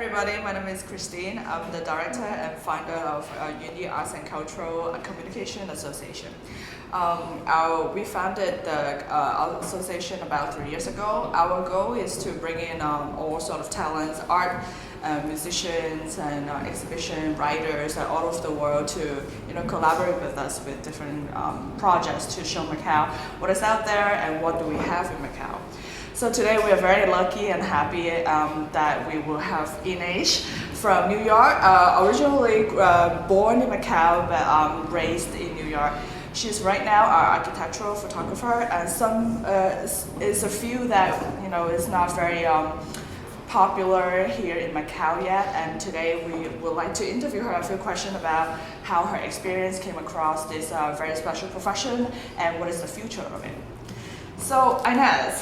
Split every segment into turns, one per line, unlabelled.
everybody, my name is Christine. I'm the director and founder of Uni Arts and Cultural Communication Association. We founded our association about 3 years ago. Our goal is to bring in all sort of talents, art, musicians, and exhibition writers all over the world to collaborate with us with different projects to show Macau what is out there and what do we have in Macau. So today we are very lucky and happy that we will have Ines from New York, originally born in Macau but raised in New York. She's right now our architectural photographer, and some is a few that is not very popular here in Macau yet. And today we would like to interview her a few questions about how her experience came across this very special profession and what is the future of it. So Ines,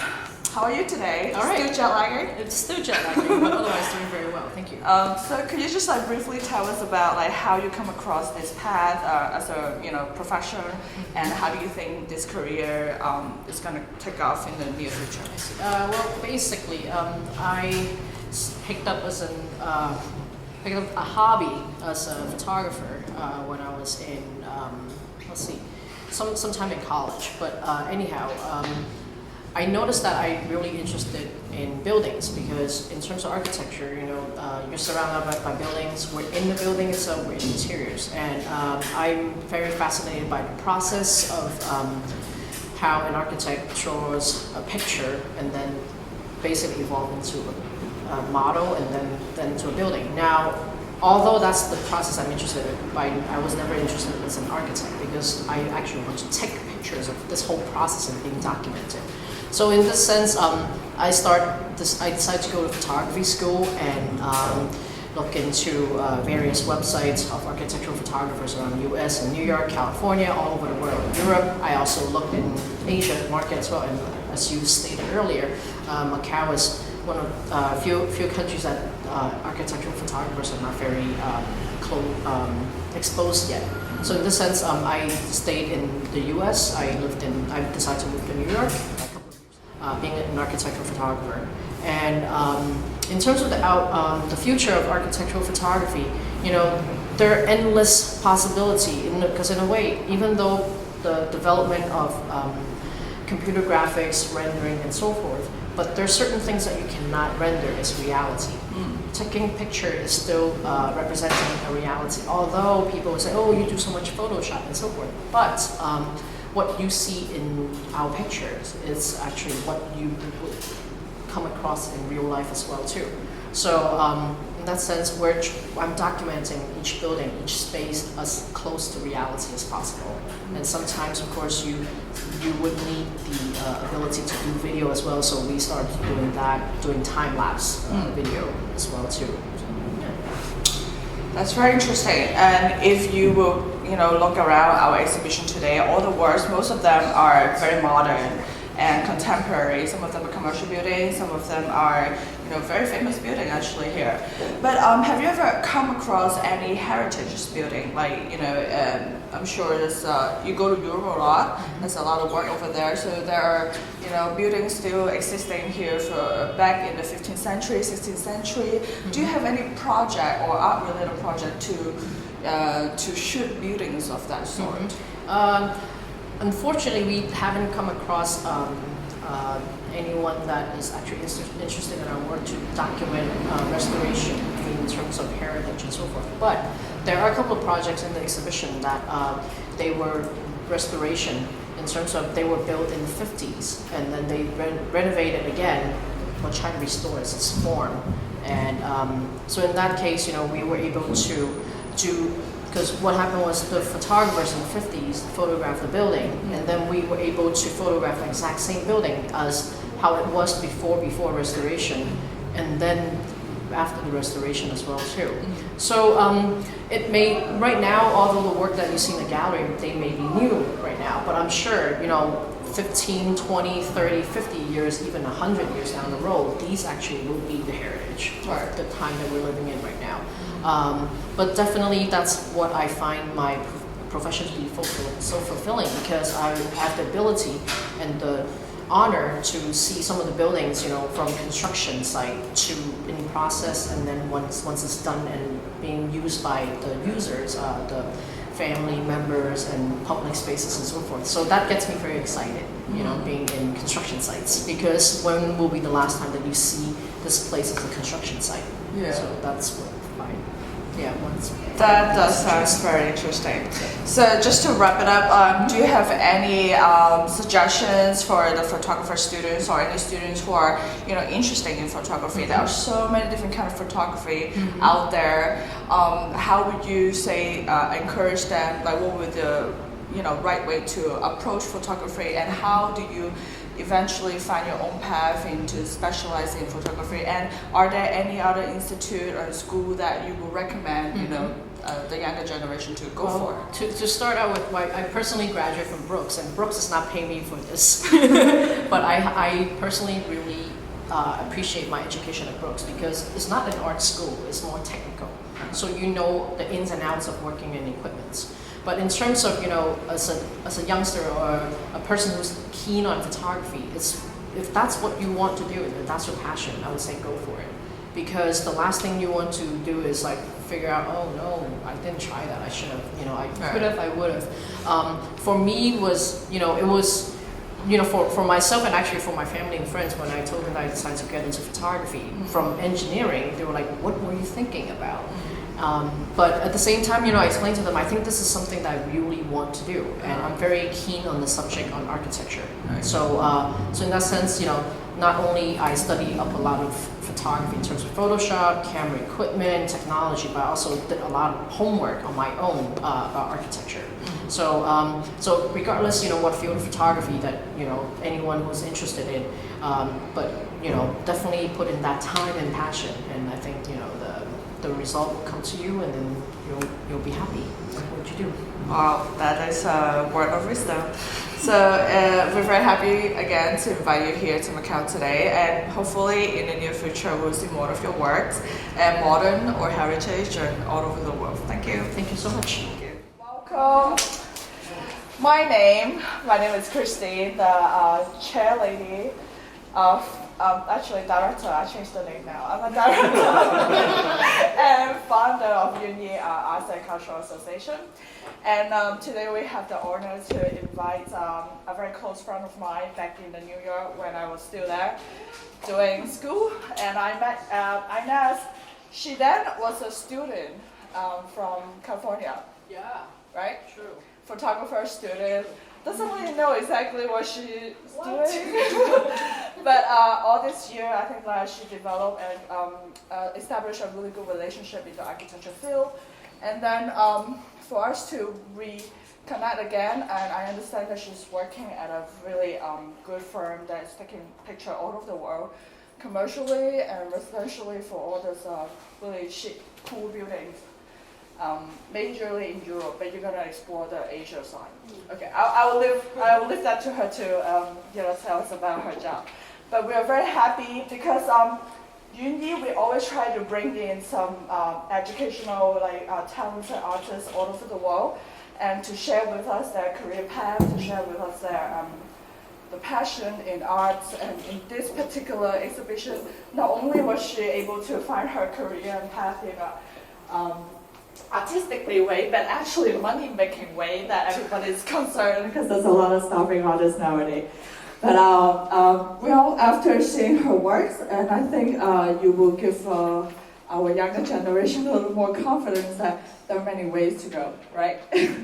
how are you today?
All right.
Still jet lagged?
It's still jet lagging, but otherwise doing very well. Thank you.
So could you just briefly tell us about how you come across this path as a profession, and how do you think this career is going to take off in the near future?
Well, basically, I picked up a hobby as a photographer when I was in sometime in college. But anyhow. I noticed that I'm really interested in buildings because in terms of architecture, you're surrounded by buildings. We're in the building itself, we're in interiors. And I'm very fascinated by the process of how an architect draws a picture and then basically evolve into a model and then into a building. Now, although that's the process I'm interested in, I was never interested as an architect because I actually want to take pictures of this whole process and being documented. So in this sense, I decided to go to photography school and look into various websites of architectural photographers around the US and New York, California, all over the world. Europe, I also looked in Asia market as well, and as you stated earlier, Macau is one of few countries that architectural photographers are not very exposed yet. So in this sense, I stayed in the US. I decided to move to New York. Being an architectural photographer, and in terms of the future of architectural photography, there are endless possibility because in a way, even though the development of computer graphics, rendering, and so forth, but there are certain things that you cannot render as reality. Taking a picture is still representing a reality, although people will say, oh, you do so much Photoshop and so forth, but what you see in our pictures is actually what you would come across in real life as well too. So in that sense, I'm documenting each building, each space as close to reality as possible. And sometimes, of course, you would need the ability to do video as well. So we started doing time-lapse video as well too.
That's very interesting. And if you will, look around our exhibition today, all the works, most of them are very modern and contemporary. Some of them are commercial buildings, some of them are, very famous building actually here. But have you ever come across any heritage building? I'm sure there's, you go to Europe a lot, there's a lot of work over there. So there are, buildings still existing here for back in the 15th century, 16th century. Do you have any project or art-related project to shoot buildings of that sort? Unfortunately, we haven't come across anyone that is actually interested in our work to document restoration in terms of heritage and so forth. But there are a couple of projects in the exhibition that they were restoration in terms of they were built in the 50s and then they renovated again, or trying to restore its form. And so in that case, we were able to do. Because what happened was the photographers in the 50s photographed the building, and then we were able to photograph the exact same building as how it was before restoration, and then after the restoration as well too. So right now, although the work that you see in the gallery, they may be new right now, but I'm sure, 15, 20, 30, 50 years, even 100 years down the road, these actually will be the heritage of the time that we're living in right now. But definitely that's what I find my profession to be so fulfilling, because I have the ability and the
honor to see some of the buildings, from construction site to in process, and then once it's done and being used by the users, the family members and public spaces and so forth. So that gets me very excited, being in construction sites, because when will be the last time that you see this place as a construction site?
Yeah.
So that's what
that does sound very interesting. So just to wrap it up, do you have any suggestions for the photographer students or any students who are interested in photography? There are so many different kind of photography out there. How would you say encourage them? Like, what would the right way to approach photography, and how do you eventually find your own path into specializing in photography? And are there any other institute or school that you would recommend the younger generation to go for?
To start out with, I personally graduated from Brooks, and Brooks does not pay me for this. But I personally really appreciate my education at Brooks, because it's not an art school, it's more technical. So the ins and outs of working in equipment. But in terms of, as a youngster or a person who's keen on photography, if that's what you want to do, if that's your passion, I would say go for it. Because the last thing you want to do is like figure out, oh no, I didn't try that, I should have, I could have, I would have. For me was, it was, for myself and actually for my family and friends, when I told them that I decided to get into photography from engineering, they were like, what were you thinking about? But at the same time, I explained to them, I think this is something that I really want to do, and I'm very keen on the subject on architecture. Right. So in that sense, not only I study up a lot of photography in terms of Photoshop, camera equipment, technology, but I also did a lot of homework on my own about architecture. So regardless, what field of photography that anyone who's interested in, but definitely put in that time and passion, and I think the result will come to you, and then you'll be happy with what you do.
Wow, that is a word of wisdom. So we're very happy again to invite you here to Macau today, and hopefully in the near future we'll see more of your works, and modern or heritage, and all over the world. Thank you.
Thank you so much.
Thank you. Welcome. My name is Christine, the chair lady of actually director. I changed the name now. I'm a director and founder of Uni Arts and Cultural Association. And today we have the honor to invite a very close friend of mine back in New York when I was still there doing school. And I met Ines. She then was a student from California.
Yeah.
Right?
True.
Photographer student. Doesn't really know exactly what she's doing. But all this year, I think she developed and established a really good relationship in the architecture field. And then for us to reconnect again, and I understand that she's working at a really good firm that is taking pictures all over the world, commercially and residentially, for all those really chic, cool buildings. Majorly in Europe, but you're gonna explore the Asia side. Okay, I will leave that to her to tell us about her job. But we are very happy because Uni, we always try to bring in some educational, talented artists all over the world, and to share with us their career path, to share with us their the passion in arts. And in this particular exhibition, not only was she able to find her career and path in a artistically way, but actually money-making way that everybody's concerned, because there's a lot of starving artists nowadays. But after seeing her works, and I think you will give our younger generation a little more confidence that there are many ways to go, right? Yes.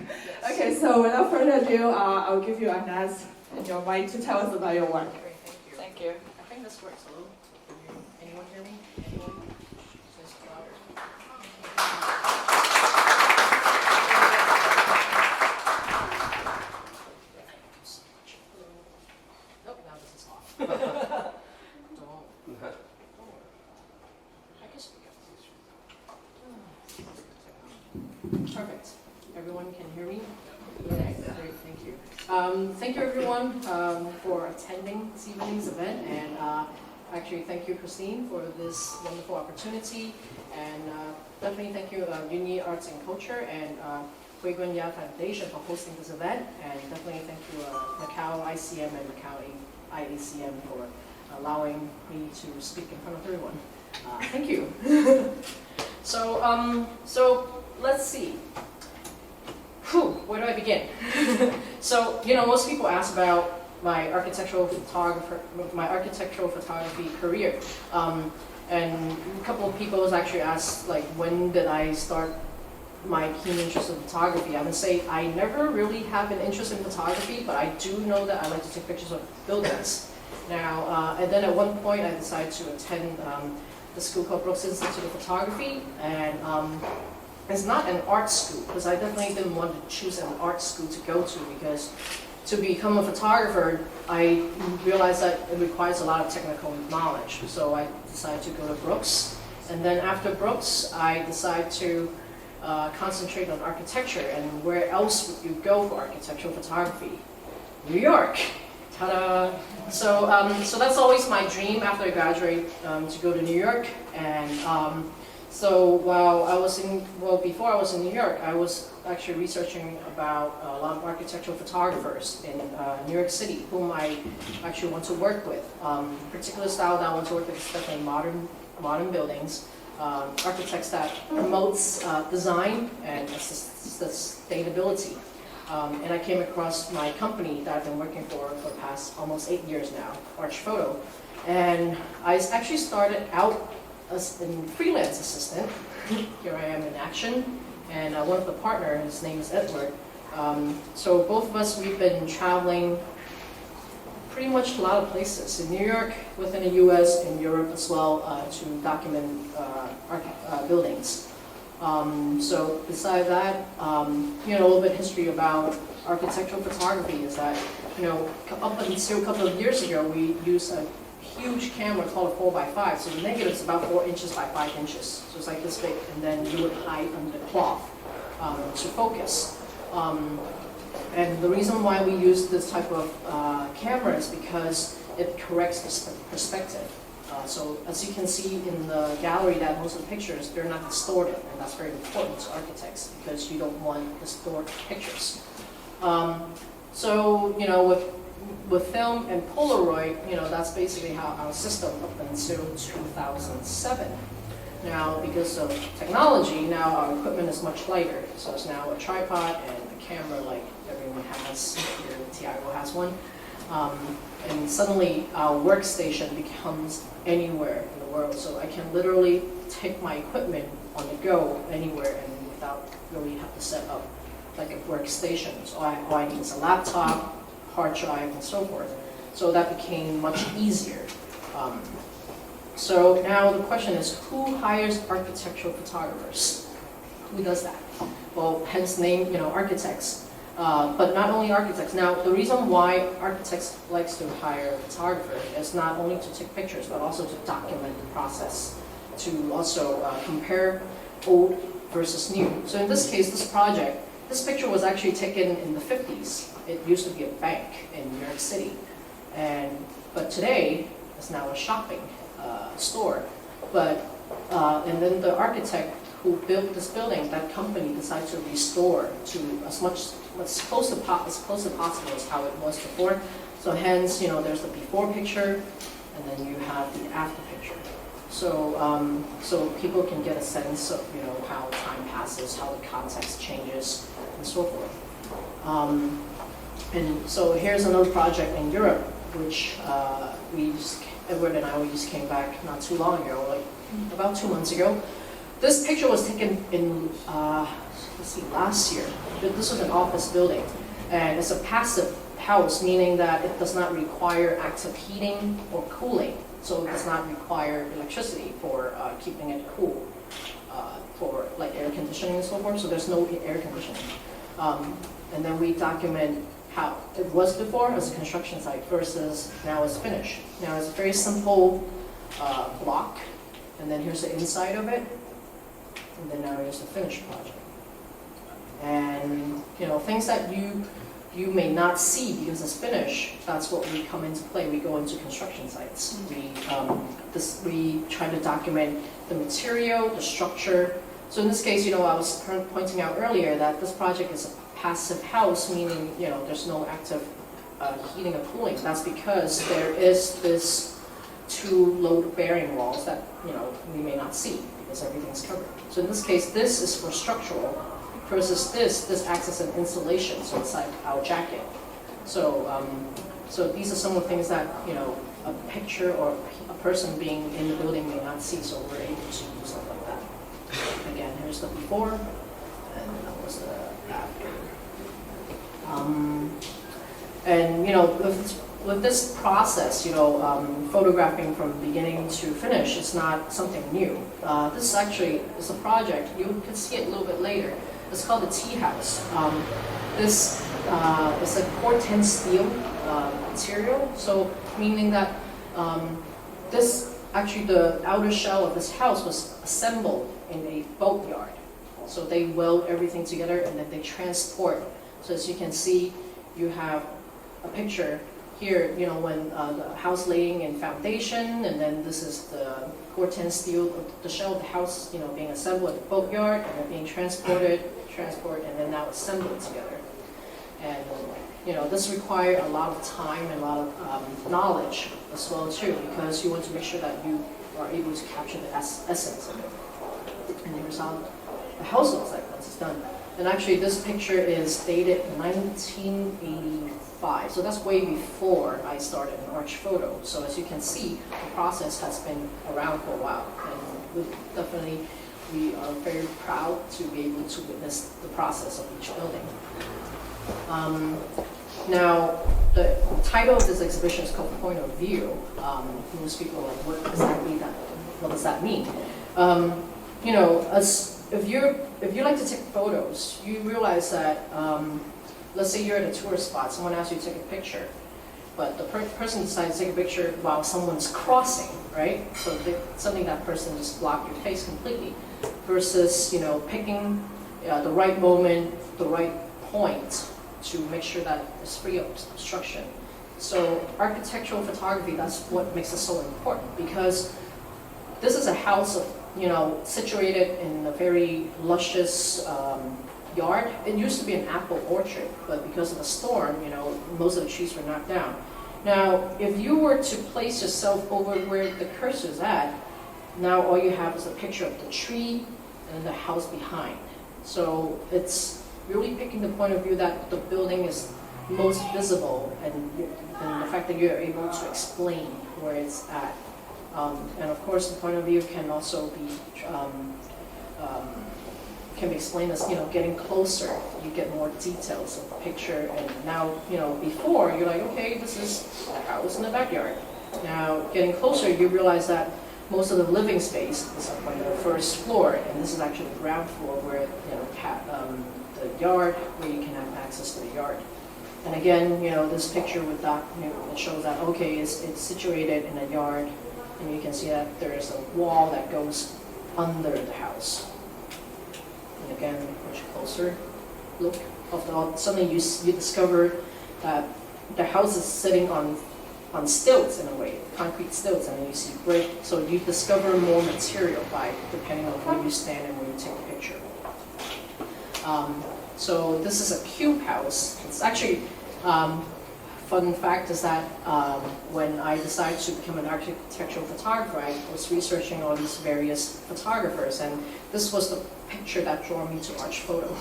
Okay, so without further ado, I'll give you Ines and your mic to tell us about your work.
Great, thank you.
Thank you.
I think this works. Hello? Anyone hear me? Anyone? Just louder. Perfect. Everyone can hear me? Okay, great, thank you. Thank you everyone for attending this evening's event, and actually thank you Christine for this wonderful opportunity, and definitely thank you Uni Arts and Culture and Cunha Foundation for hosting this event, and definitely thank you Macau ICM and County IACM for allowing me to speak in front of everyone. Thank you. So let's see. Where do I begin? So, most people ask about my architectural photography career. And a couple of people has actually asked, like, when did I start my keen interest in photography? I would say I never really have an interest in photography, but I do know that I like to take pictures of buildings. Now, and then at one point I decided to attend the school called Brooks Institute of Photography, and it's not an art school, because I definitely didn't want to choose an art school to go to, because to become a photographer, I realized that it requires a lot of technical knowledge. So I decided to go to Brooks, and then after Brooks, I decided to concentrate on architecture. And where else would you go for architectural photography? New York. Ta-da! So that's always my dream after I graduate, to go to New York. And so before I was in New York, I was actually researching about a lot of architectural photographers in New York City, whom I actually want to work with. Particular style that I want to work with is definitely modern buildings, architects that promotes design and sustainability. And I came across my company that I've been working for the past almost 8 years now, Arch Photo. And I actually started out as a freelance assistant. Here I am in action. And one of the partners, his name is Edward. So both of us, we've been traveling pretty much a lot of places. In New York, within the US, in Europe as well, to document buildings. So beside that, a little bit of history about architectural photography is that, up until a couple of years ago, we used a huge camera called a 4x5. So the negative is about 4 inches by 5 inches. So it's like this big, and then you would hide under the cloth to focus. And the reason why we use this type of camera is because it corrects the perspective. So as you can see in the gallery, that most of the pictures, they're not distorted, and that's very important to architects because you don't want distorted pictures. So with film and Polaroid, that's basically how our system up until 2007. Now, because of technology, now our equipment is much lighter. So it's now a tripod and a camera like everyone has. Here, Tiago has one. And suddenly our workstation becomes anywhere in the world. So I can literally take my equipment on the go anywhere and without really have to set up like a workstation. So all I need is a laptop, hard drive, and so forth. So that became much easier. So now the question is, who hires architectural photographers? Who does that? Well, hence name, architects. But not only architects. Now, the reason why architects likes to hire a photographer is not only to take pictures, but also to document the process, to also compare old versus new. So in this case, this picture was actually taken in the 50s. It used to be a bank in New York City. But today, it's now a shopping store. And then the architect who built this building, that company decided to restore to as close to possible as how it was before. So hence, there's the before picture, and then you have the after picture. So people can get a sense of how time passes, how the context changes, and so forth. And so here's another project in Europe, which Edward and I just came back not too long ago, like about 2 months ago. This picture was taken in, last year. This was an office building, and it's a passive house, meaning that it does not require active heating or cooling. So it does not require electricity for keeping it cool, for like air conditioning and so forth. So there's no air conditioning. And then we document how it was before as a construction site versus now it's finished. Now it's a very simple block, and then here's the inside of it, and then now here's the finished project. And things that you may not see because it's finished, that's what we come into play. We go into construction sites. We try to document the material, the structure. So in this case, I was pointing out earlier that this project is a passive house, meaning there's no active heating and cooling. That's because there is this two load-bearing walls that we may not see because everything's covered. So in this case, this is for structural, versus this acts as an insulation, so it's like our jacket. So so these are some of the things that a picture or a person being in the building may not see. So we're able to do stuff like that. Again, here's the before, and that was the after. And with this process, photographing from beginning to finish is not something new. This actually is a project. You can see it a little bit later. It's called the Tea House. This is a corten steel material, so meaning that this actually the outer shell of this house was assembled in a boatyard. So they weld everything together and then they transport. So as you can see, you have a picture here, when the house laying in foundation, and then this is the corten steel, the shell of the house, being assembled at the boatyard, and then being transported, and then now assembled together. And this requires a lot of time and a lot of knowledge as well too, because you want to make sure that you are able to capture the essence of it. And here's how the house looks like once it's done. And actually, this picture is dated 1985, so that's way before I started in Arch Photo. So as you can see, the process has been around for a while, and we are very proud to be able to witness the process of each building. Now, the title of this exhibition is called Point of View. Most people are like, what does that mean? If you like to take photos, you realize that, let's say you're at a tourist spot, someone asks you to take a picture, but the person decides to take a picture while someone's crossing, right? So suddenly that person just blocked your face completely, versus picking the right moment, the right point to make sure that it's free of obstruction. So architectural photography, that's what makes it so important, because this is a house of situated in a very luscious yard. It used to be an apple orchard, but because of the storm, most of the trees were knocked down. Now, if you were to place yourself over where the cursor is at, now all you have is a picture of the tree and the house behind. So it's really picking the point of view that the building is most visible, and the fact that you're able to explain where it's at. And of course, the point of view can also be explained as getting closer. You get more details of the picture, and now before you're like, okay, this is a house in the backyard. Now getting closer, you realize that most of the living space is up on the first floor, and this is actually the ground floor where the yard, where you can have access to the yard. And again, this picture with that, it shows that okay, it's situated in a yard. And you can see that there is a wall that goes under the house. And again, much closer look of the, suddenly you discover that the house is sitting on stilts in a way, concrete stilts, and then you see brick. So you discover more material depending on where you stand and where you take the picture. So this is a cube house. It's actually fun fact is that when I decided to become an architectural photographer, I was researching all these various photographers, and this was the picture that drew me to Arch Photo.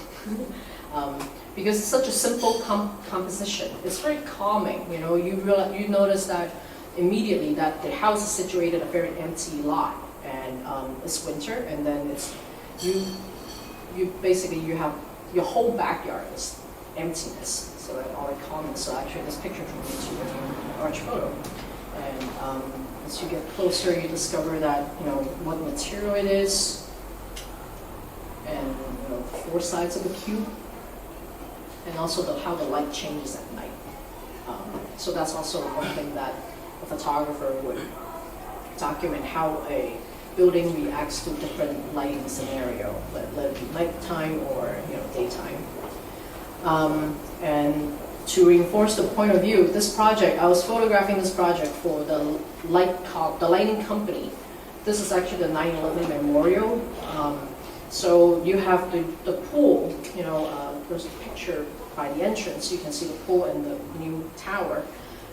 Because it's such a simple composition. It's very calming. You notice that immediately that the house is situated in a very empty lot, and it's winter, and then you have your whole backyard is emptiness. So that all the comments. So actually, this picture from me to Arch Photo, and as you get closer, you discover that what material it is, and four sides of the cube, and also how the light changes at night. So that's also one thing that a photographer would document, how a building reacts to different lighting scenario, let it be nighttime or daytime. And to reinforce the point of view, this project, I was photographing this project for the lighting company. This is actually the 9/11 memorial. So you have the pool, there's a picture by the entrance, you can see the pool and the new tower.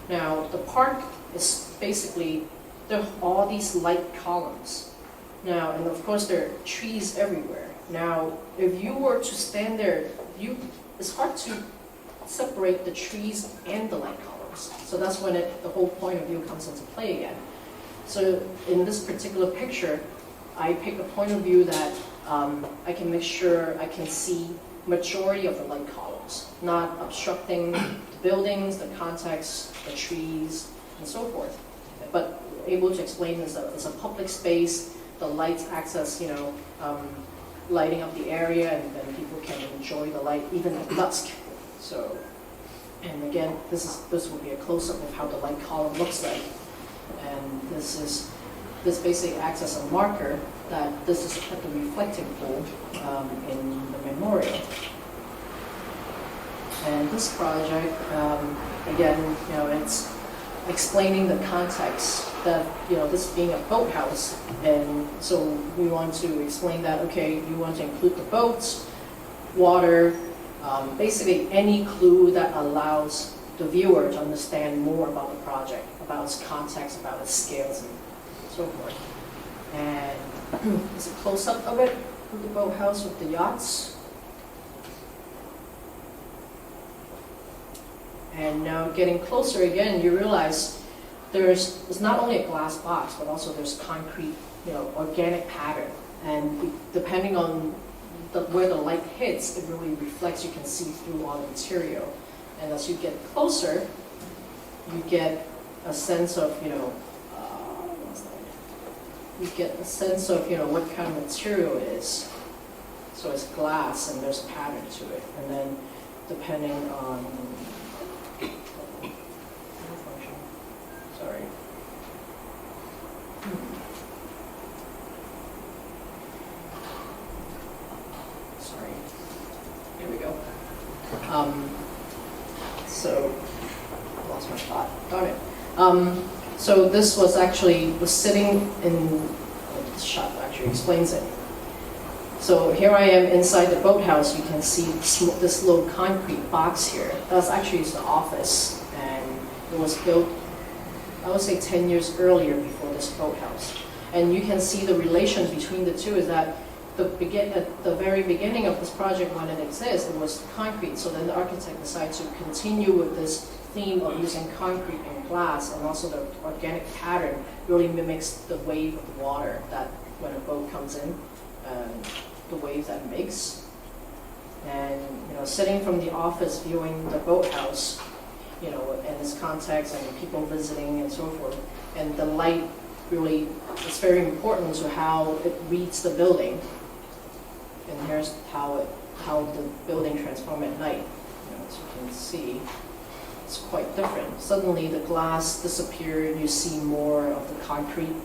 Now, the park is basically, there are all these light columns. Now, and of course, there are trees everywhere. Now, if you were to stand there, it's hard to separate the trees and the light columns. So that's when the whole point of view comes into play again. So in this particular picture, I pick a point of view that I can make sure I can see majority of the light columns, not obstructing the buildings, the context, the trees, and so forth. But able to explain this as a public space, the lights access, lighting up the area, and then people can enjoy the light even at dusk. So, and again, this will be a close-up of how the light column looks like. And this basically acts as a marker that this is at the reflecting pool in the memorial. And this project, again, it's explaining the context that, this being a boathouse, and so we want to explain that, okay, you want to include the boats, water, basically any clue that allows the viewer to understand more about the project, about its context, about its scales, and so forth. And it's a close-up of it, of the boathouse with the yachts. And now getting closer again, you realize there's not only a glass box, but also there's concrete, organic pattern. And depending on where the light hits, it really reflects. You can see through all the material. And as you get closer, you get a sense of, what kind of material it is. So it's glass and there's pattern to it. And then depending on, sorry. Sorry. Here we go. So, I lost my thought. Got it. So this was sitting in, this shot actually explains it. So here I am inside the boathouse. You can see this little concrete box here. That's actually the office, and it was built, I would say 10 years earlier before this boathouse. And you can see the relation between the two is that at the very beginning of this project, when it exists, it was concrete. So then the architect decided to continue with this theme of using concrete and glass, and also the organic pattern really mimics the wave of the water that when a boat comes in, the wave that it makes. And sitting from the office viewing the boathouse, in its context and people visiting and so forth, and the light really is very important to how it reads the building. And here's how the building transforms at night. As you can see, it's quite different. Suddenly the glass disappeared, you see more of the concrete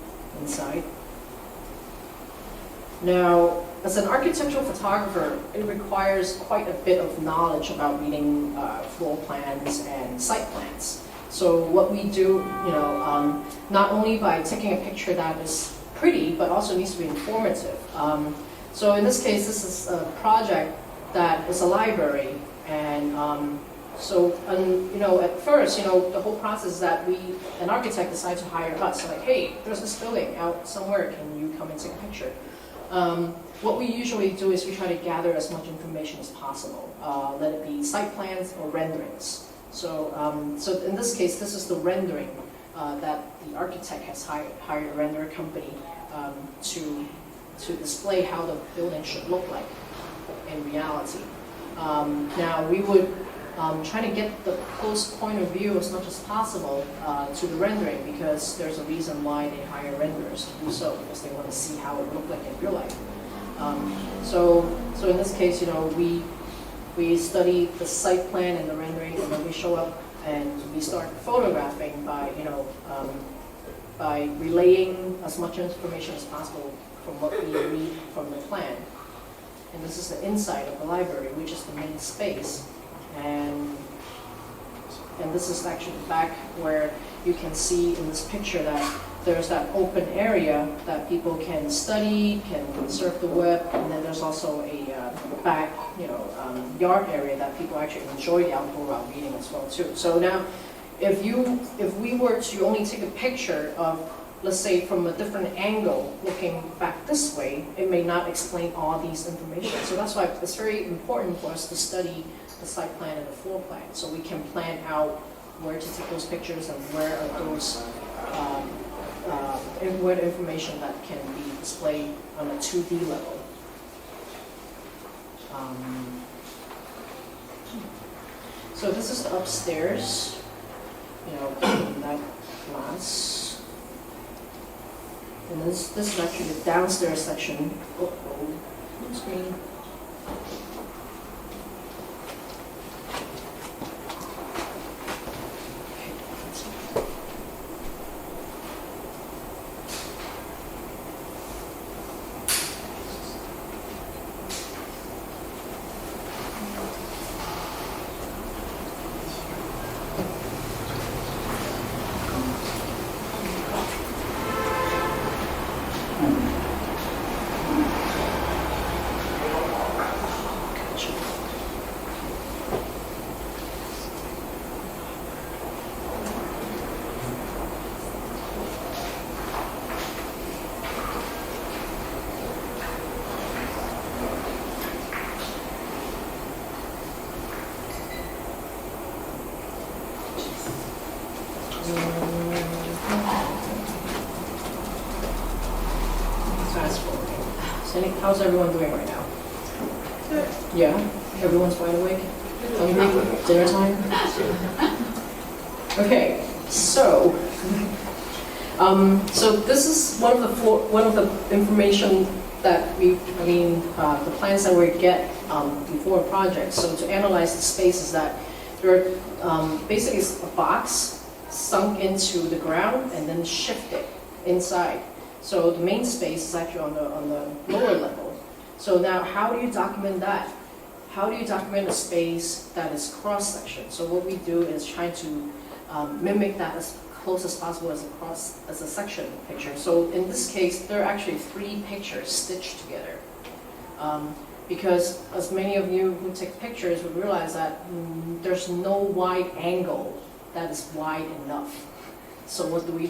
inside. Now, as an architectural photographer, it requires quite a bit of knowledge about reading floor plans and site plans. So what we do, not only by taking a picture that is pretty, but also needs to be informative. So in this case, this is a project that is a library, and at first, the whole process is that an architect decided to hire us. So like, hey, there's this building out somewhere, can you come and take a picture? What we usually do is we try to gather as much information as possible, let it be site plans or renderings. So in this case, this is the rendering that the architect has hired a render company to display how the building should look like in reality. Now we would try to get the close point of view as much as possible to the rendering, because there's a reason why they hire renderers to do so, because they want to see how it looked like in real life. So in this case, we study the site plan and the rendering, and then we show up and we start photographing by relaying as much information as possible from what we read from the plan. And this is the inside of the library, which is the main space. And And this is actually the back where you can see in this picture that there's that open area that people can study, can surf the web, and then there's also a back, yard area that people actually enjoy the outdoor reading as well too. So now, if we were to only take a picture of, let's say, from a different angle, looking back this way, it may not explain all these information. So that's why it's very important for us to study the site plan and the floor plan, so we can plan out where to take those pictures and where are those what information that can be displayed on a 2D level. So this is the upstairs, in that glass. And this is actually the downstairs section. Screen. Fast forwarding. So how's everyone doing right now? Good. Yeah? Everyone's wide awake? Hungry? Dinner time? Okay, so so this is one of the information that the plans that we get before a project. So to analyze the space is that there are basically it's a box sunk into the ground and then shifted inside. So the main space is actually on the lower level. So now how do you document that? How do you document a space that is cross-section? So what we do is try to mimic that as close as possible as a section picture. So in this case, there are actually 3 pictures stitched together. Because as many of you who take pictures would realize that there's no wide angle that is wide enough. So what do? We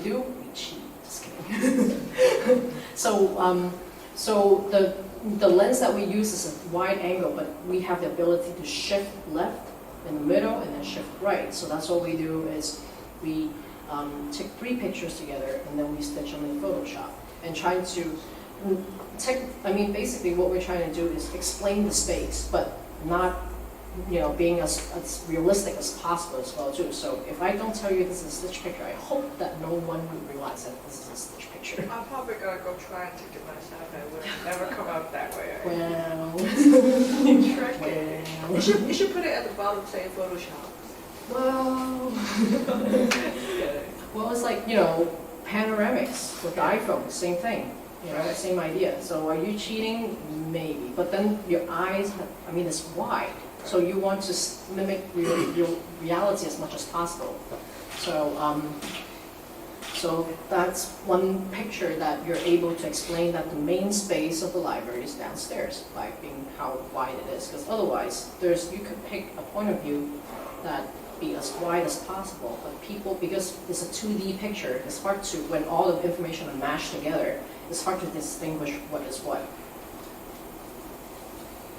cheat. Just kidding. So the lens that we use is a wide angle, but we have the ability to shift left in the middle and then shift right. So that's what we do is we take 3 pictures together and then we stitch them in Photoshop and try to basically what we're trying to do is explain the space, but not being as realistic as possible as well too. So if I don't tell you this is a stitch picture, I hope that no one would realize that this is a stitch picture.
I'm probably gonna go try and take it myself. I would never come out that way.
Well,
You should put it at the bottom saying Photoshop.
Well, it's like panoramics with the iPhone, same thing. Same idea. So are you cheating? Maybe. But then your eyes, it's wide. So you want to mimic your reality as much as possible. So that's one picture that you're able to explain that the main space of the library is downstairs by being how wide it is. Because otherwise, you could pick a point of view that be as wide as possible. But people, because it's a 2D picture, it's hard to, when all the information are mashed together, it's hard to distinguish what is what.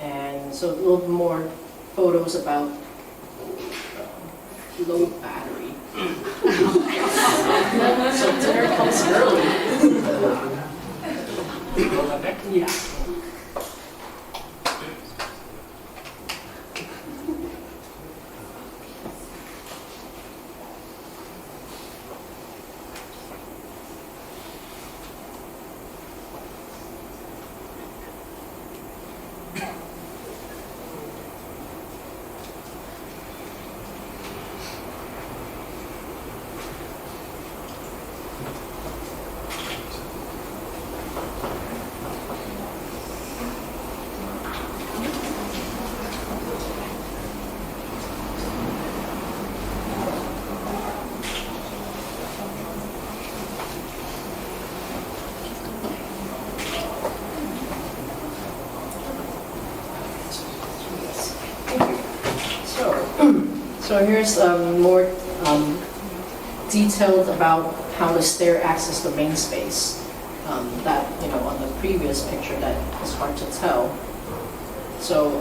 And so a little more photos about low battery. So dinner comes early. Yeah. So here's more detailed about how the stair access the main space. That, on the previous picture that is hard to tell. So,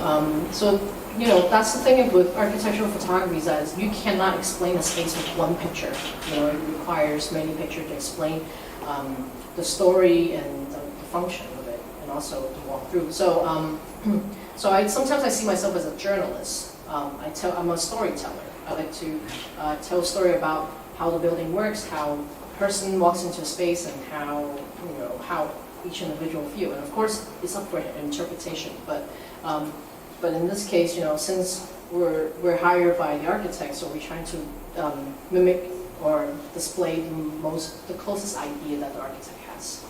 that's the thing with architectural photography is that you cannot explain a space with one picture. It requires many pictures to explain the story and the function of it, and also to walk through. So, sometimes I see myself as a journalist. I'm a storyteller. I like to tell a story about how the building works, how a person walks into a space, and how each individual feel. And of course, it's up for interpretation. But in this case, since we're hired by the architect, so we're trying to mimic or display the closest idea that the architect has.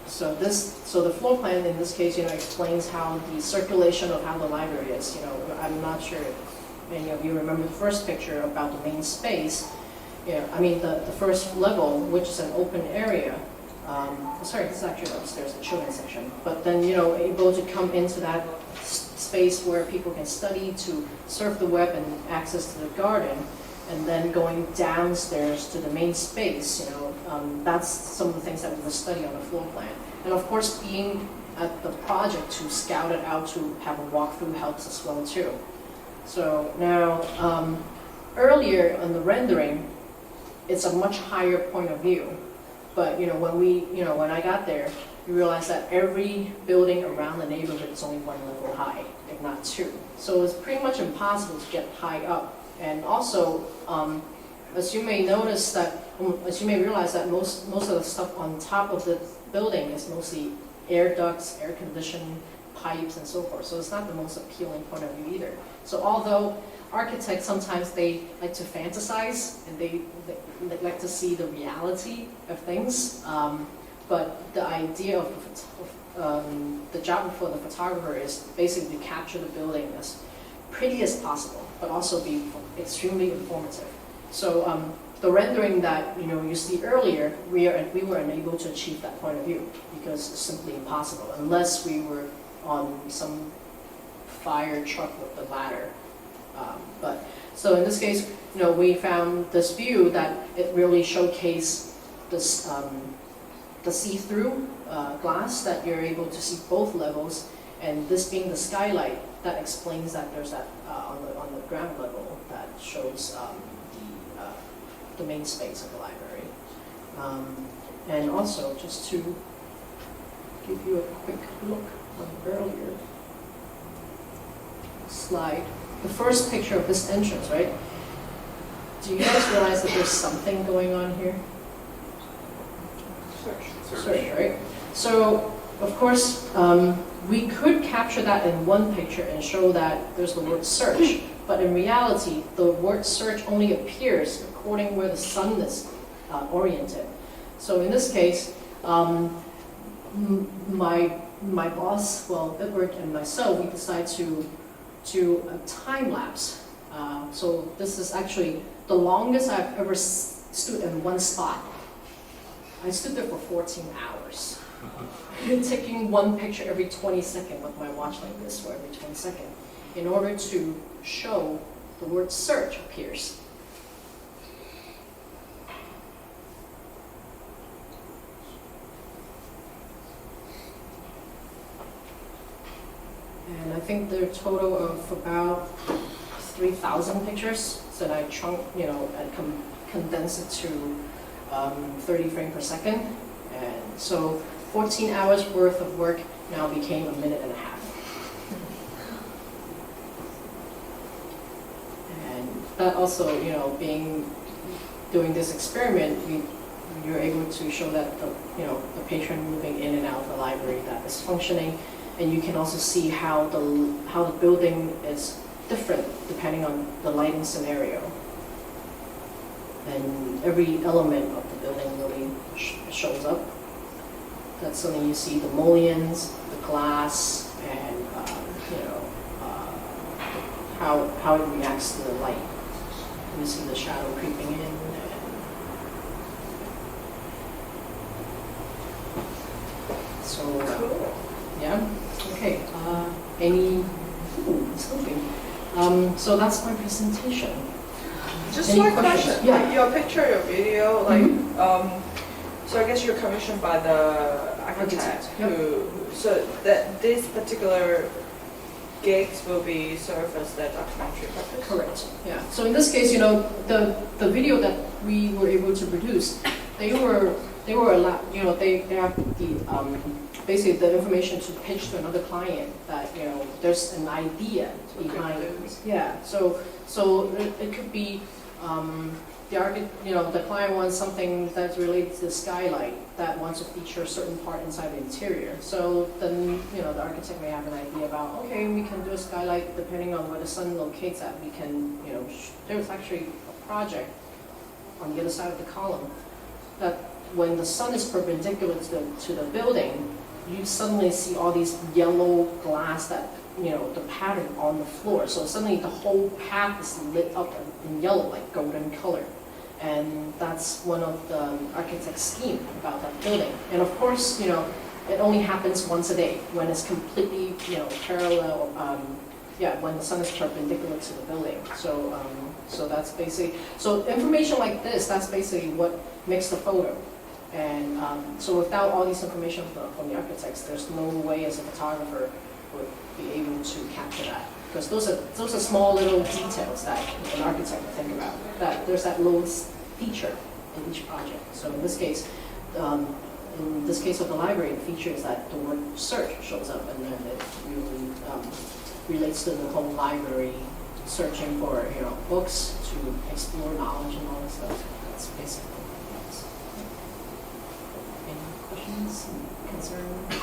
So the floor plan in this case, explains how the circulation of how the library is. I'm not sure if many of you remember the first picture about the main space. The first level, which is an open area. Sorry, this is actually upstairs, the children's section. But then, able to come into that space where people can study, to surf the web and access to the garden, and then going downstairs to the main space, that's some of the things that we will study on the floor plan. And of course, being at the project to scout it out to have a walkthrough helps as well too. So now, earlier on the rendering, it's a much higher point of view. But when I got there, you realize that every building around the neighborhood is only one level high, if not two. So it's pretty much impossible to get high up. And also, as you may realize that most of the stuff on top of the building is mostly air ducts, air conditioning pipes, and so forth. So it's not the most appealing point of view either. So although architects sometimes they like to fantasize and they like to see the reality of things, but the idea of the job for the photographer is basically to capture the building as pretty as possible, but also be extremely informative. So the rendering that you see earlier, we were unable to achieve that point of view because it's simply impossible unless we were on some fire truck with the ladder. So in this case, we found this view that it really showcased this the see-through glass that you're able to see both levels, and this being the skylight that explains that there's that on the ground level that shows the main space of the library. And also, just to give you a quick look on the earlier slide, the first picture of this entrance, right? Do you guys realize that there's something going on here? Search, right? So, of course, we could capture that in one picture and show that there's the word search, but in reality, the word search only appears according where the sun is oriented. So in this case, my boss, Edward and myself, we decided to do a time lapse. So this is actually the longest I've ever stood in one spot. I stood there for 14 hours, taking one picture every 20 seconds with my watch like this for every 20 seconds in order to show the word search appears. And I think there are a total of about 3,000 pictures. So I condensed it to 30 frames per second. And so 14 hours worth of work now became a minute and a half. And that also, doing this experiment, you're able to show that the patron moving in and out of the library that is functioning. And you can also see how the building is different depending on the lighting scenario. And every element of the building really shows up. That's something you see: the mullions, the glass, and how it reacts to the light. You see the shadow creeping in. So. Cool. Yeah. Okay. Any? Ooh, it's moving. So that's my presentation.
Just
Any
one
questions?
question.
Yeah.
Like your picture, your video, like, so I guess you're commissioned by the architect
Yep.
so that this particular gigs will be served as the documentary purpose?
Correct. Yeah. So in this case, the video that we were able to produce, they were allowed. They have the basically the information to pitch to another client that there's an idea behind it. Yeah. So it could be the client wants something that's related to the skylight that wants to feature a certain part inside the interior. So then, the architect may have an idea about, okay, we can do a skylight depending on where the sun locates at. We can, there's actually a project on the other side of the column that when the sun is perpendicular to the building, you suddenly see all these yellow glass that, the pattern on the floor. So suddenly the whole path is lit up in yellow, like golden color. And that's one of the architect's scheme about that building. And of course, it only happens once a day when it's completely, parallel, when the sun is perpendicular to the building. So that's basically, so information like this, that's basically what makes the photo. And so without all this information from the architects, there's no way as a photographer would be able to capture that. Because those are small little details that an architect would think about. That there's that little feature in each project. So in this case of the library, the feature is that the word search shows up, and then it really relates to the whole library searching for books to explore knowledge and all that stuff. That's basically it. Any questions, concerns?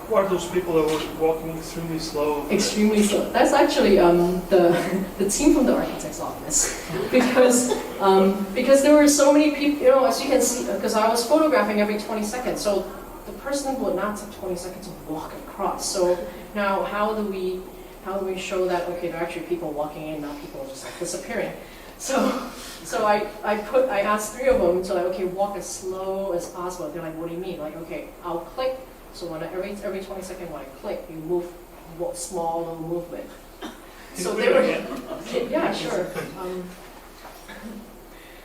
Who are those people that were walking extremely slow?
Extremely slow. That's actually the team from the architect's office, because there were so many people. As you can see, because I was photographing every 20 seconds, so the person would not take 20 seconds to walk across. So now, how do we show that? Okay, there are actually people walking in, not people just disappearing. So I asked 3 of them to okay, walk as slow as possible. They're like, what do you mean? Like, okay, I'll click. So when every 20 seconds when I click, you move small little movement. So they were, yeah, sure.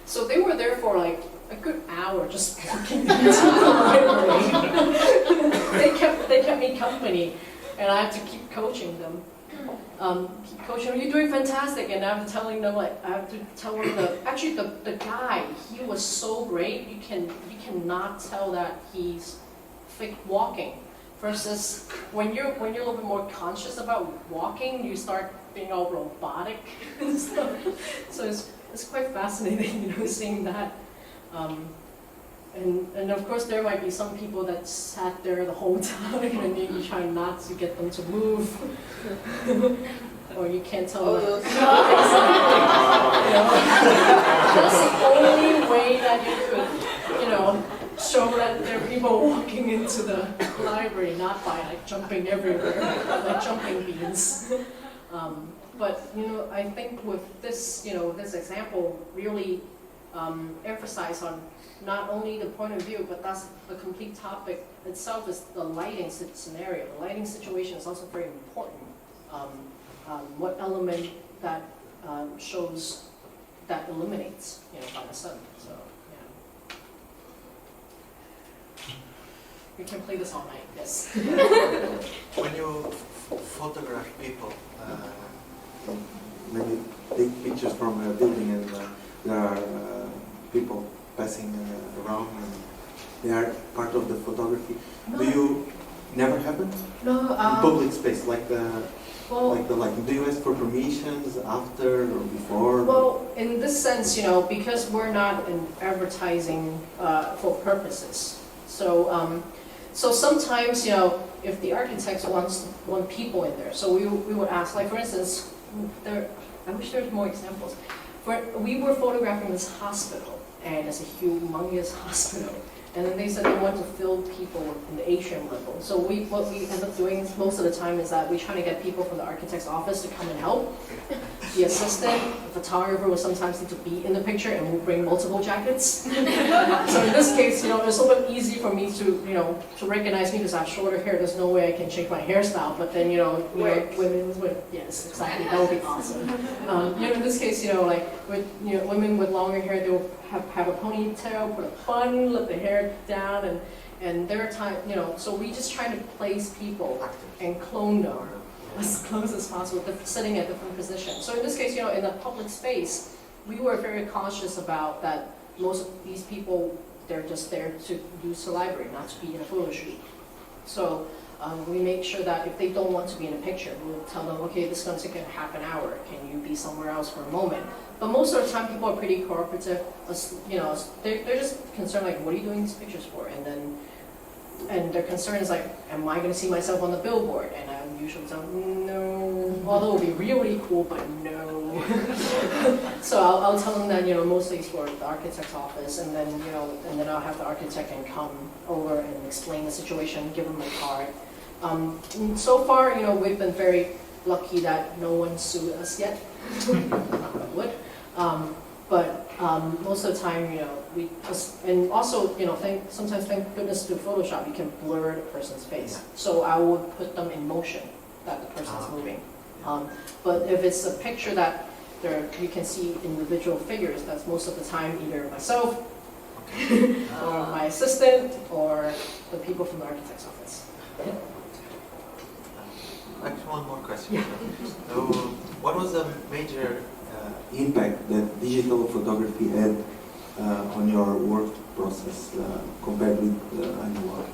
So they were there for like a good hour just walking into the library. they kept me company, and I had to keep coaching them. You're doing fantastic, and I'm telling them I have to tell them the guy, he was so great. You cannot tell that he's fake walking, versus when you're a little bit more conscious about walking, you start being all robotic and stuff. So it's quite fascinating, seeing that. And of course there might be some people that sat there the whole time and you try not to get them to move. Or you can't tell them. That's the only way that you could, show that there are people walking into the library, not by like jumping everywhere, like jumping beans. But I think with this, this example really emphasize on not only the point of view, but that's the complete topic itself is the lighting scenario. The lighting situation is also very important. What element that shows that illuminates, by the sun. So yeah, we can play this all night. Yes.
When you photograph people, maybe take pictures from a building and there are people passing around and they are part of the photography.
No.
Do you never happen?
No.
In public space, like do you ask for permissions after or before?
Well, in this sense, because we're not in advertising for purposes. So sometimes, if the architects want people in there, so we would ask, like for instance, I wish there was more examples. We were photographing this hospital, and it's a humongous hospital. And then they said they want to fill people in the atrium level. So what we end up doing most of the time is that we try to get people from the architect's office to come and help. the assistant, the photographer will sometimes need to be in the picture and will bring multiple jackets. So in this case, it's a little bit easy for me to recognize me because I have shorter hair. There's no way I can change my hairstyle. But then, women with, yes, exactly, that would be awesome. In this case, with women with longer hair, they will have a ponytail, put a bun, let the hair down, and their time, so we just try to place people and clone them as close as possible, sitting at different positions. So in this case, in a public space, we were very cautious about that most of these people, they're just there to use the library, not to be in a photo shoot. So we make sure that if they don't want to be in a picture, we'll tell them, okay, this is going to take a half an hour. Can you be somewhere else for a moment? But most of the time, people are pretty cooperative. They're just concerned, like, what are you doing these pictures for? And their concern is like, am I going to see myself on the billboard? And I usually tell them, no. Although it would be really cool, but no. So I'll tell them that, mostly it's for the architect's office, and then, and then I'll have the architect and come over and explain the situation, give them my card. So far, we've been very lucky that no one sued us yet. But most of the time, we just, and also, sometimes thank goodness through Photoshop, you can blur the person's face. So I would put them in motion, that the person's moving. But if it's a picture that you can see individual figures, that's most of the time either myself, or my assistant, or the people from the architect's office.
Actually, one more question.
Yeah.
So, what was the major impact that digital photography had on your work process compared with analog?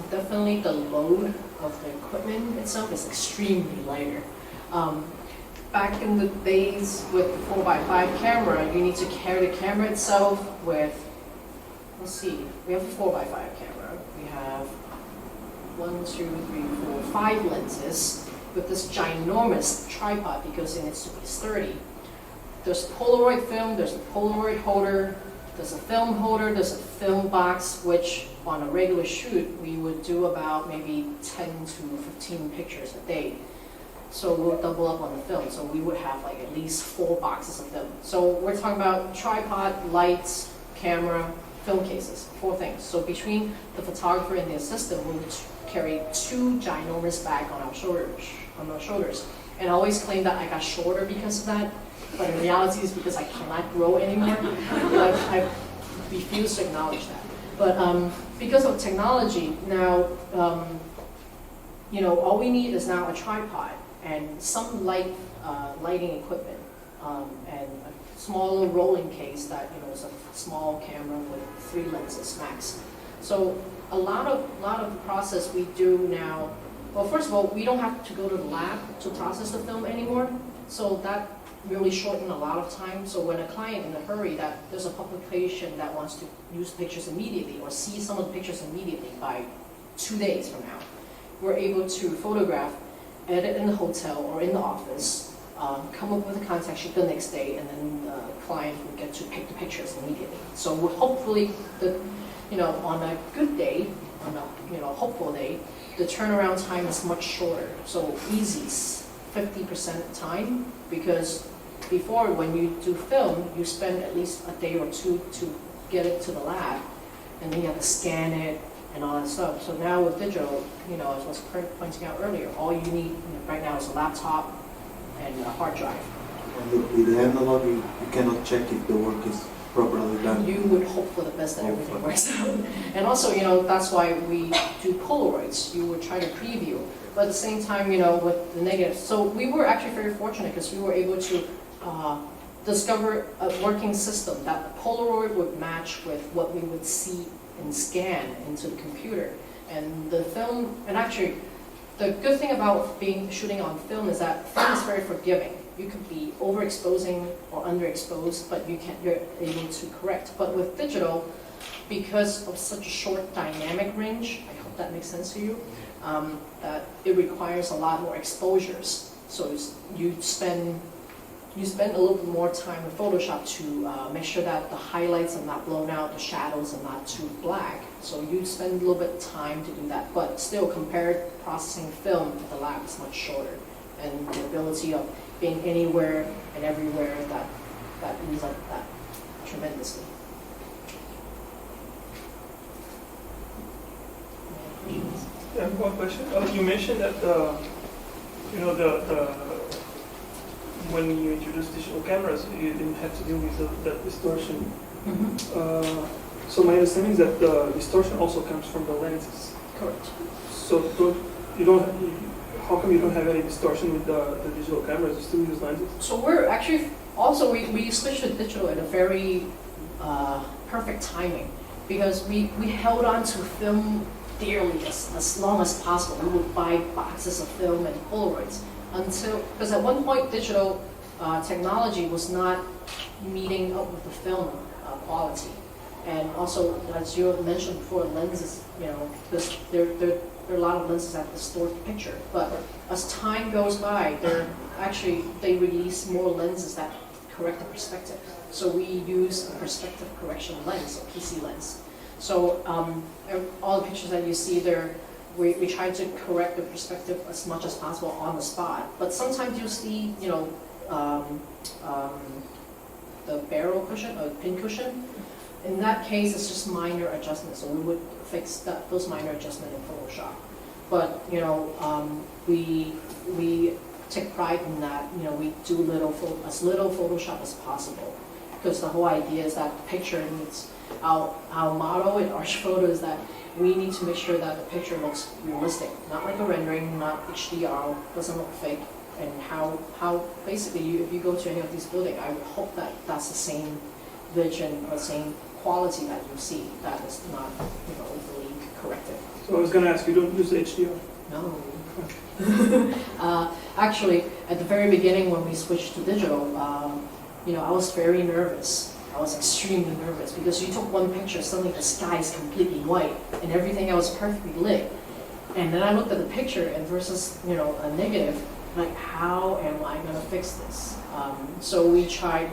Definitely the load of the equipment itself is extremely lighter. Back in the days with the 4x5 camera, you need to carry the camera itself with, let's see, we have a 4x5 camera. We have 5 lenses with this ginormous tripod because it needs to be sturdy. There's Polaroid film, there's a Polaroid holder, there's a film holder, there's a film box, which on a regular shoot, we would do about maybe 10 to 15 pictures a day. So we'll double up on the film. So we would have like at least 4 boxes of film. So we're talking about tripod, lights, camera, film cases, 4 things. So between the photographer and the assistant, we would carry 2 ginormous bags on our shoulders. And I always claim that I got shorter because of that. But in reality, it's because I cannot grow anymore. I refuse to acknowledge that. But because of technology, now, all we need is now a tripod and some lighting equipment, and a small rolling case that is a small camera with 3 lenses max. So a lot of the process we do now. Well, first of all, we don't have to go to the lab to process the film anymore. So that really shorten a lot of time. So when a client in a hurry that there's a publication that wants to use pictures immediately or see some of the pictures immediately by 2 days from now, we're able to photograph, edit in the hotel or in the office, come up with a contact sheet the next day, and then the client will get to pick the pictures immediately. So we're hopefully, on a good day, on a hopeful day, the turnaround time is much shorter. So easy, 50% time, because before, when you do film, you spend at least a day or 2 to get it to the lab, and then you have to scan it and all that stuff. So now with digital, as I was pointing out earlier, all you need right now is a laptop and a hard drive.
And with the analog, you cannot check if the work is properly done.
You would hope for the best that everything works out. And also, that's why we do Polaroids. You would try to preview. But at the same time, with the negative. So we were actually very fortunate because we were able to discover a working system that Polaroid would match with what we would see and scan into the computer. And the film, and actually, the good thing about shooting on film is that film is very forgiving. You could be overexposing or underexposed, but you're able to correct. But with digital, because of such a short dynamic range, I hope that makes sense to you, that it requires a lot more exposures. So you spend a little bit more time with Photoshop to make sure that the highlights are not blown out, the shadows are not too black. So you spend a little bit of time to do that. But still, compared processing film at the lab is much shorter. and the ability of being anywhere and everywhere that ease up that tremendously.
Yeah, one question. You mentioned that when you introduced digital cameras, you didn't have to deal with that distortion. So my understanding is that the distortion also comes from the lenses.
Correct.
So how come you don't have any distortion with the digital cameras? You still use lenses?
So we're actually also we switched to digital at a very perfect timing, because we held on to film dearly as long as possible. We would buy boxes of film and Polaroids because at one point digital technology was not meeting up with the film quality. And also, as you mentioned before, lenses, there are a lot of lenses that distort the picture. But as time goes by, they release more lenses that correct the perspective. So we use a perspective correction lens, a PC lens. So all the pictures that you see there, we try to correct the perspective as much as possible on the spot. But sometimes you see, the barrel cushion or pin cushion. In that case, it's just minor adjustments, so we would fix those minor adjustments in Photoshop. But we take pride in that. We do as little Photoshop as possible, because the whole idea is that the picture needs our motto in Arch Photo is that we need to make sure that the picture looks realistic, not like a rendering, not HDR, doesn't look fake. And how basically if you go to any of these buildings, I would hope that that's the same vision or same quality that you see, that is not overly corrected.
So I was going to ask, you don't use HDR?
No. Actually, at the very beginning when we switched to digital, I was very nervous. I was extremely nervous because you took one picture, suddenly the sky is completely white and everything else perfectly lit. And then I looked at the picture and versus a negative, like how am I going to fix this? So we tried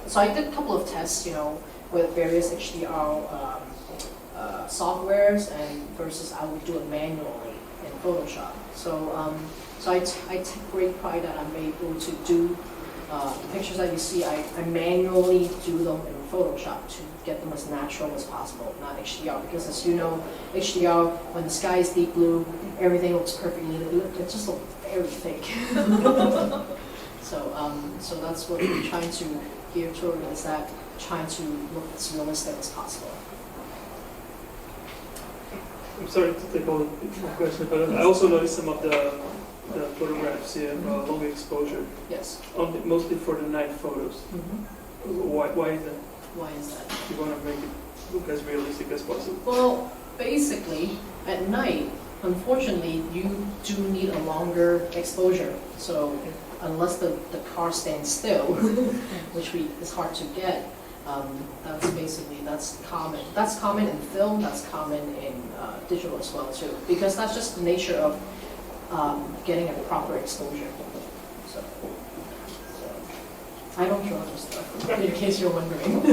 so I did a couple of tests, with various HDR softwares and versus I would do it manually in Photoshop. So I take great pride that I'm able to do the pictures that you see. I manually do them in Photoshop to get them as natural as possible, not HDR, because as you know, HDR, when the sky is deep blue, everything looks perfectly lit. It just looks very fake. So that's what we're trying to gear toward, is that trying to look as realistic as possible.
I'm sorry to take all the questions, but I also noticed some of the photographs here have long exposure.
Yes.
Mostly for the night photos. Why is that?
Why is that?
You want to make it look as realistic as possible.
Well, basically, at night, unfortunately, you do need a longer exposure. So unless the car stands still, which is hard to get, that's common. That's common in film, that's common in digital as well too, because that's just the nature of getting a proper exposure. So I don't draw this stuff, in case you're wondering.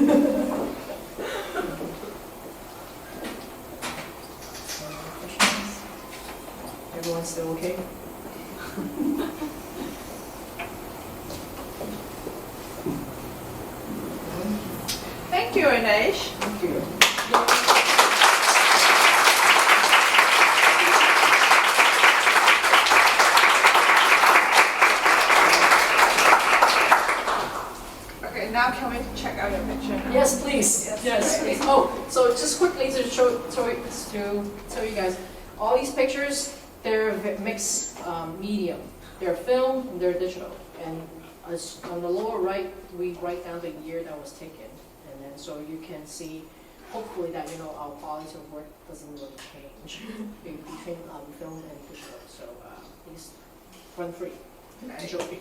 Everyone's still okay?
Thank you, Ines.
Thank you.
Okay, now can we check out your picture?
Yes, please. Yes, please. Oh, so just quickly to tell you guys, all these pictures, they're mixed medium. They're film and they're digital. And on the lower right, we write down the year that was taken. And then so you can see, hopefully, that our quality of work doesn't really change between film and digital. So please run free. Enjoy.